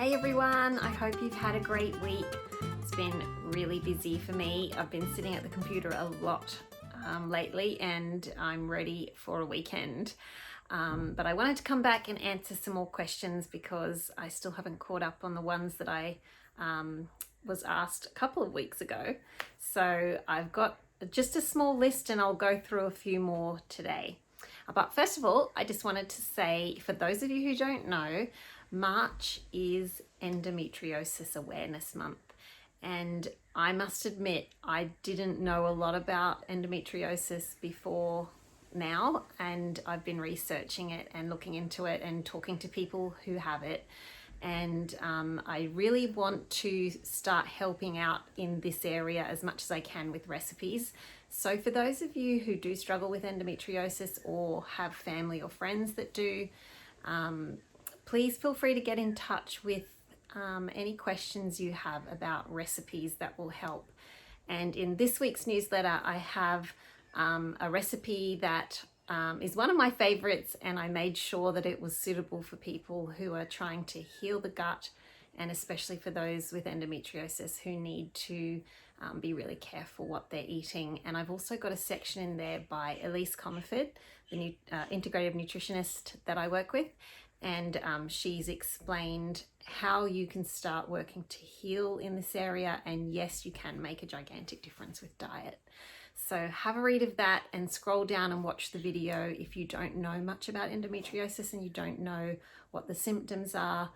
Hey everyone, I hope you've had a great week. It's been really busy for me. I've been sitting at the computer a lot lately and I'm ready for a weekend. But I wanted to come back and answer some more questions because I still haven't caught up on the ones that I was asked a couple of weeks ago. So I've got just a small list and I'll go through a few more today. But first of all, I just wanted to say, for those of you who don't know, March is Endometriosis Awareness Month. And I must admit, I didn't know a lot about endometriosis before now, and I've been researching it and looking into it and talking to people who have it. And I really want to start helping out in this area as much as I can with recipes. So for those of you who do struggle with endometriosis or have family or friends that do, please feel free to get in touch with any questions you have about recipes that will help. And in this week's newsletter, I have a recipe that is one of my favorites, and I made sure that it was suitable for people who are trying to heal the gut, and especially for those with endometriosis who need to be really careful what they're eating. And I've also got a section in there by Elise Comerford, the integrative nutritionist that I work with, and she's explained how you can start working to heal in this area, and yes, you can make a gigantic difference with diet. So have a read of that and scroll down and watch the video if you don't know much about endometriosis and you don't know what the symptoms are.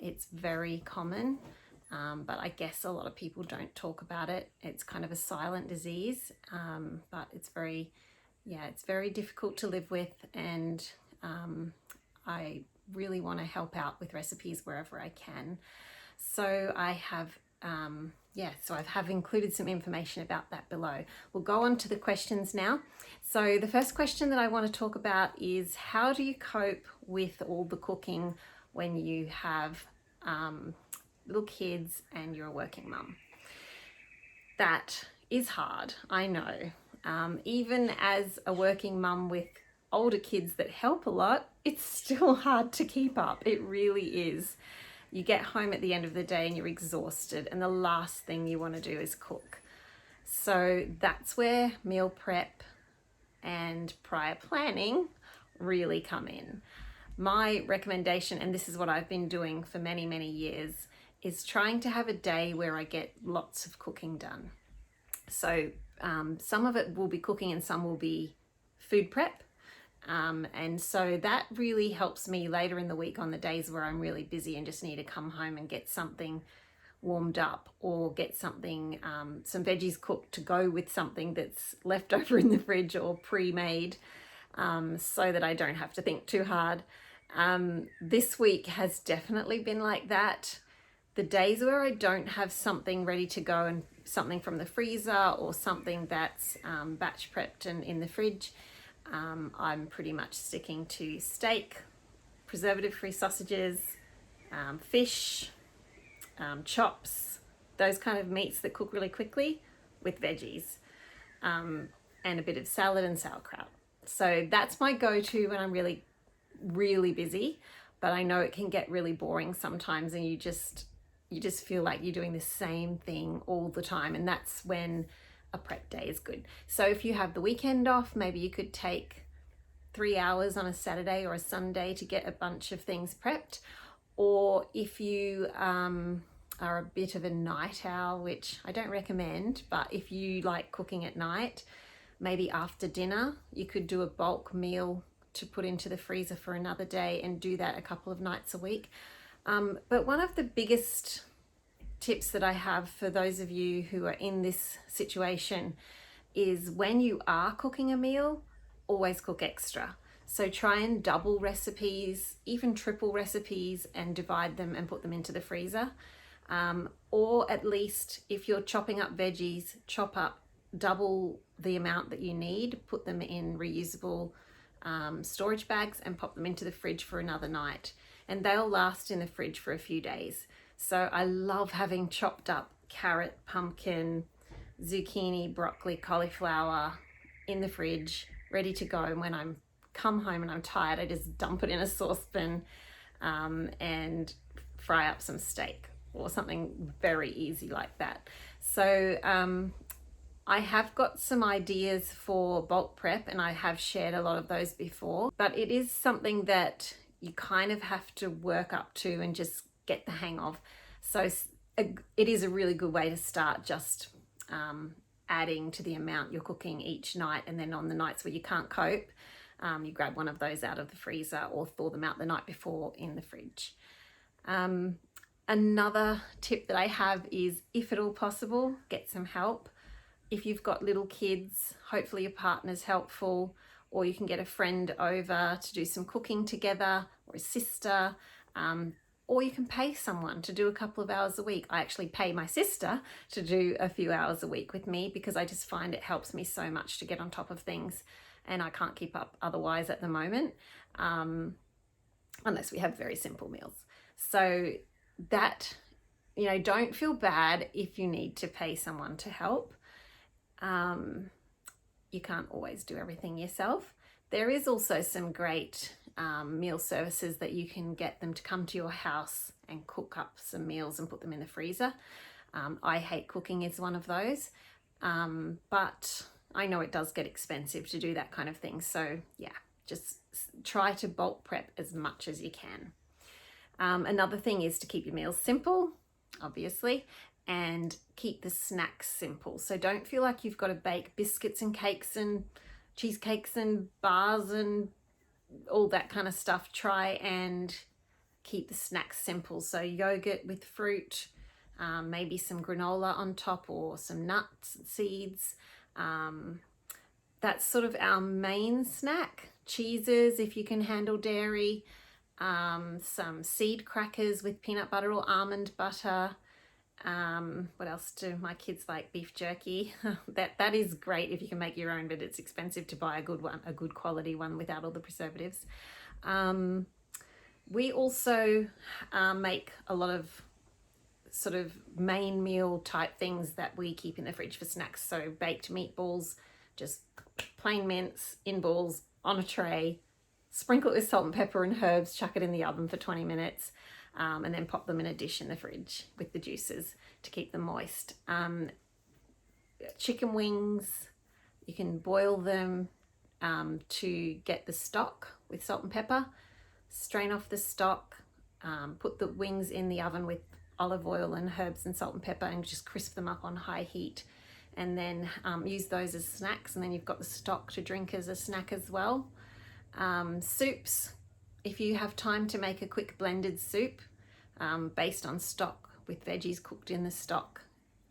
It's very common, but I guess a lot of people don't talk about it. It's kind of a silent disease, but it's very difficult to live with, and I really want to help out with recipes wherever I can. So I have included some information about that below. We'll go on to the questions now. So the first question that I want to talk about is, how do you cope with all the cooking when you have little kids and you're a working mum? That is hard, I know. Even as a working mum with older kids that help a lot, it's still hard to keep up. It really is. You get home at the end of the day and you're exhausted, and the last thing you want to do is cook. So that's where meal prep and prior planning really come in. My recommendation, and this is what I've been doing for many, many years, is trying to have a day where I get lots of cooking done. So some of it will be cooking and some will be food prep. And so that really helps me later in the week on the days where I'm really busy and just need to come home and get something warmed up, or get something, some veggies cooked to go with something that's left over in the fridge or pre-made, so that I don't have to think too hard. This week has definitely been like that. The days where I don't have something ready to go and something from the freezer or something that's batch prepped and in the fridge, I'm pretty much sticking to steak, preservative-free sausages, fish, chops, those kind of meats that cook really quickly with veggies, and a bit of salad and sauerkraut. So that's my go-to when I'm really, really busy, but I know it can get really boring sometimes, and you just feel like you're doing the same thing all the time, and that's when a prep day is good. So if you have the weekend off, maybe you could take 3 hours on a Saturday or a Sunday to get a bunch of things prepped. Or if you are a bit of a night owl, which I don't recommend, but if you like cooking at night, maybe after dinner, you could do a bulk meal to put into the freezer for another day and do that a couple of nights a week. But one of the biggest tips that I have for those of you who are in this situation is, when you are cooking a meal, always cook extra. So try and double recipes, even triple recipes, and divide them and put them into the freezer. Or at least if you're chopping up veggies, chop up double the amount that you need, put them in reusable storage bags and pop them into the fridge for another night. And they'll last in the fridge for a few days. So I love having chopped up carrot, pumpkin, zucchini, broccoli, cauliflower in the fridge, ready to go. And when I'm come home and I'm tired, I just dump it in a saucepan and fry up some steak or something very easy like that. So I have got some ideas for bulk prep, and I have shared a lot of those before, but it is something that you kind of have to work up to and just get the hang of. So it is a really good way to start, just adding to the amount you're cooking each night, and then on the nights where you can't cope, you grab one of those out of the freezer or thaw them out the night before in the fridge. Another tip that I have is, if at all possible, get some help. If you've got little kids, hopefully your partner's helpful, or you can get a friend over to do some cooking together, or a sister, or you can pay someone to do a couple of hours a week. I actually pay my sister to do a few hours a week with me because I just find it helps me so much to get on top of things, and I can't keep up otherwise at the moment, unless we have very simple meals. So that, you know, don't feel bad if you need to pay someone to help. You can't always do everything yourself. There is also some great meal services that you can get them to come to your house and cook up some meals and put them in the freezer. I Hate Cooking is one of those, but I know it does get expensive to do that kind of thing. So yeah, just try to bulk prep as much as you can. Another thing is to keep your meals simple, obviously, and keep the snacks simple. So don't feel like you've got to bake biscuits and cakes and cheesecakes and bars and all that kind of stuff. Try and keep the snacks simple. So yogurt with fruit, maybe some granola on top, or some nuts, seeds. That's sort of our main snack. Cheeses, if you can handle dairy. Some seed crackers with peanut butter or almond butter. What else do my kids like? Beef jerky. that is great if you can make your own, but it's expensive to buy a good one, a good quality one without all the preservatives. We also make a lot of sort of main meal type things that we keep in the fridge for snacks. So baked meatballs, just plain mince in balls on a tray, sprinkle it with salt and pepper and herbs, chuck it in the oven for 20 minutes, and then pop them in a dish in the fridge with the juices to keep them moist. Chicken wings, you can boil them to get the stock with salt and pepper, strain off the stock, put the wings in the oven with olive oil and herbs and salt and pepper, and just crisp them up on high heat, and then use those as snacks, and then you've got the stock to drink as a snack as well. Soups, if you have time to make a quick blended soup based on stock with veggies cooked in the stock,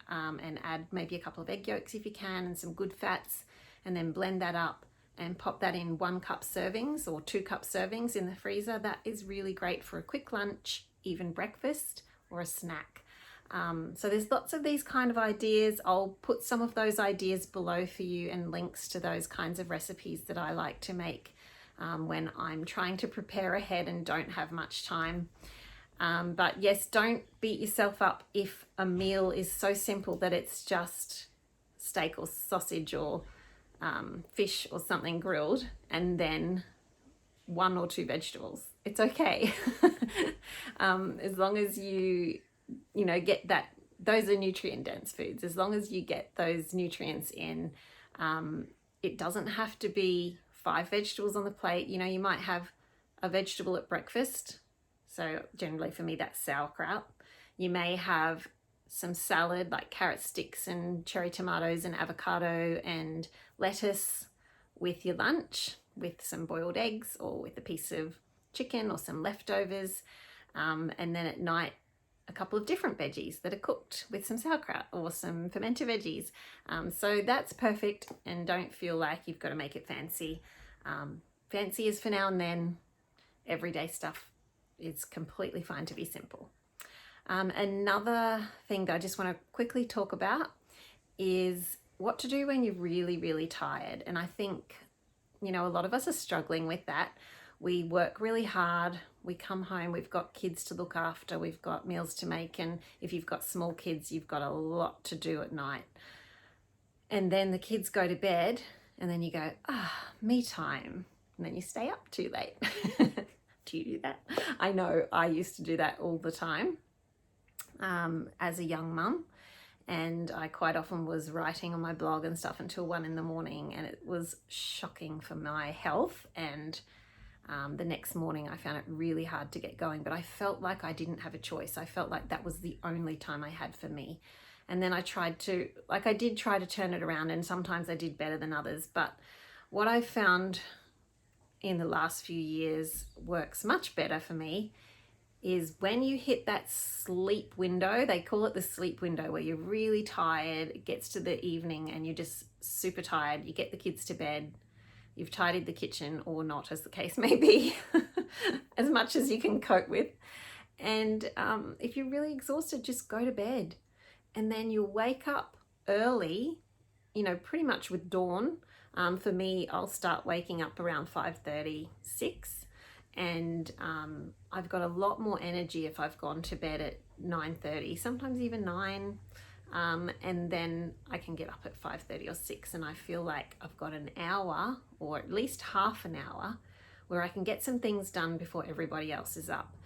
and add maybe a couple of egg yolks if you can, and some good fats, and then blend that up and pop that in 1 cup servings or 2 cup servings in the freezer. That is really great for a quick lunch, even breakfast, or a snack. So there's lots of these kind of ideas. I'll put some of those ideas below for you, and links to those kinds of recipes that I like to make when I'm trying to prepare ahead and don't have much time. But yes, don't beat yourself up if a meal is so simple that it's just steak or sausage or fish or something grilled, and then 1 or 2 vegetables. It's okay. As long as you get that, those are nutrient dense foods. As long as you get those nutrients in, it doesn't have to be 5 vegetables on the plate. You might have a vegetable at breakfast. So generally for me, that's sauerkraut. You may have some salad like carrot sticks and cherry tomatoes and avocado and lettuce with your lunch, with some boiled eggs or with a piece of chicken or some leftovers. And then at night, a couple of different veggies that are cooked with some sauerkraut or some fermented veggies. So that's perfect, and don't feel like you've got to make it fancy. Fancy is for now and then. Everyday stuff is completely fine to be simple. Another thing that I just want to quickly talk about is what to do when you're really, really tired. And I think, a lot of us are struggling with that. We work really hard, we come home, we've got kids to look after, we've got meals to make, and if you've got small kids, you've got a lot to do at night. And then the kids go to bed, and then you go, me time, and then you stay up too late. Do you do that? I know I used to do that all the time as a young mum. And I quite often was writing on my blog and stuff until 1 in the morning, and it was shocking for my health. And the next morning I found it really hard to get going, but I felt like I didn't have a choice. I felt like that was the only time I had for me. And then I did try to turn it around, and sometimes I did better than others. But what I found in the last few years works much better for me is when you hit that sleep window. They call it the sleep window, where you're really tired. It gets to the evening and you're just super tired. You get the kids to bed. You've tidied the kitchen, or not, as the case may be, as much as you can cope with. And if you're really exhausted, just go to bed. And then you'll wake up early, pretty much with dawn. For me, I'll start waking up around 5:30, 6. And I've got a lot more energy if I've gone to bed at 9:30, sometimes even 9. And then I can get up at 5:30 or 6, and I feel like I've got an hour, or at least half an hour, where I can get some things done before everybody else is up.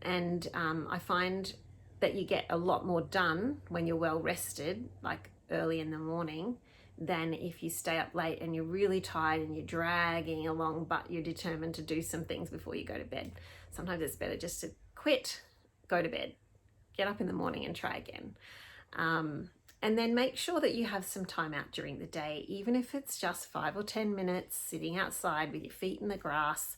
And I find that you get a lot more done when you're well rested, like early in the morning, than if you stay up late and you're really tired and you're dragging along, but you're determined to do some things before you go to bed. Sometimes it's better just to quit, go to bed, get up in the morning and try again. And then make sure that you have some time out during the day, even if it's just 5 or 10 minutes sitting outside with your feet in the grass,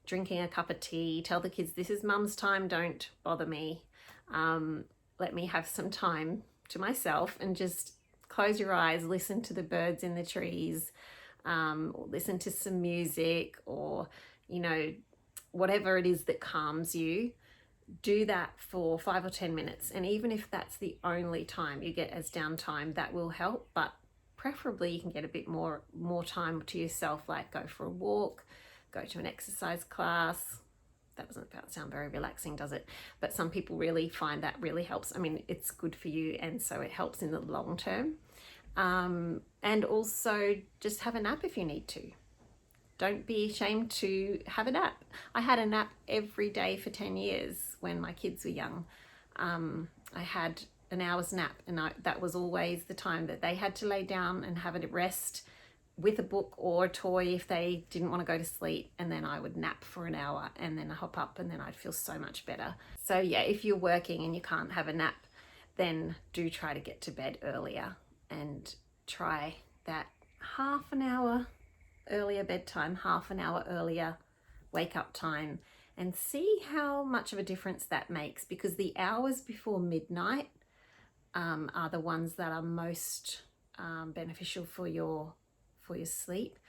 drinking a cup of tea. Tell the kids, this is mum's time, don't bother me. Let me have some time to myself, and just close your eyes, listen to the birds in the trees, or listen to some music, or, whatever it is that calms you. Do that for 5 or 10 minutes. And even if that's the only time you get as downtime, that will help. But preferably you can get a bit more time to yourself, like go for a walk, go to an exercise class. That doesn't sound very relaxing, does it? But some people really find that really helps. I mean, it's good for you, and so it helps in the long term. And also just have a nap if you need to. Don't be ashamed to have a nap. I had a nap every day for 10 years when my kids were young. I had an hour's nap, and that was always the time that they had to lay down and have a rest with a book or a toy if they didn't want to go to sleep, and then I would nap for an hour and then hop up, and then I'd feel so much better. So yeah, if you're working and you can't have a nap, then do try to get to bed earlier, and try that half an hour earlier bedtime, half an hour earlier wake up time, and see how much of a difference that makes, because the hours before midnight are the ones that are most beneficial for your sleep.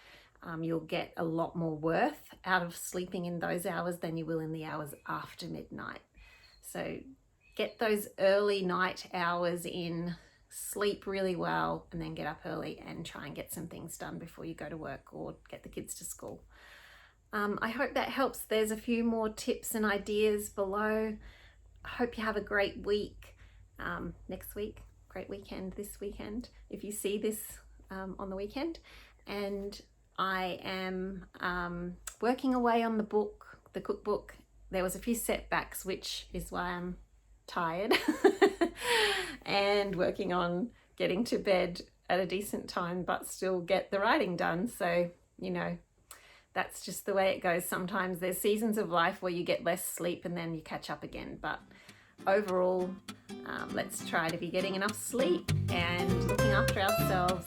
You'll get a lot more worth out of sleeping in those hours than you will in the hours after midnight. So get those early night hours in, sleep really well, and then get up early and try and get some things done before you go to work or get the kids to school. I hope that helps. There's a few more tips and ideas below. I hope you have a great week next week, great weekend this weekend, if you see this on the weekend. And I am working away on the cookbook. There was a few setbacks, which is why I'm tired, and working on getting to bed at a decent time but still get the writing done. So that's just the way it goes. Sometimes there's seasons of life where you get less sleep and then you catch up again, but overall let's try to be getting enough sleep and looking after ourselves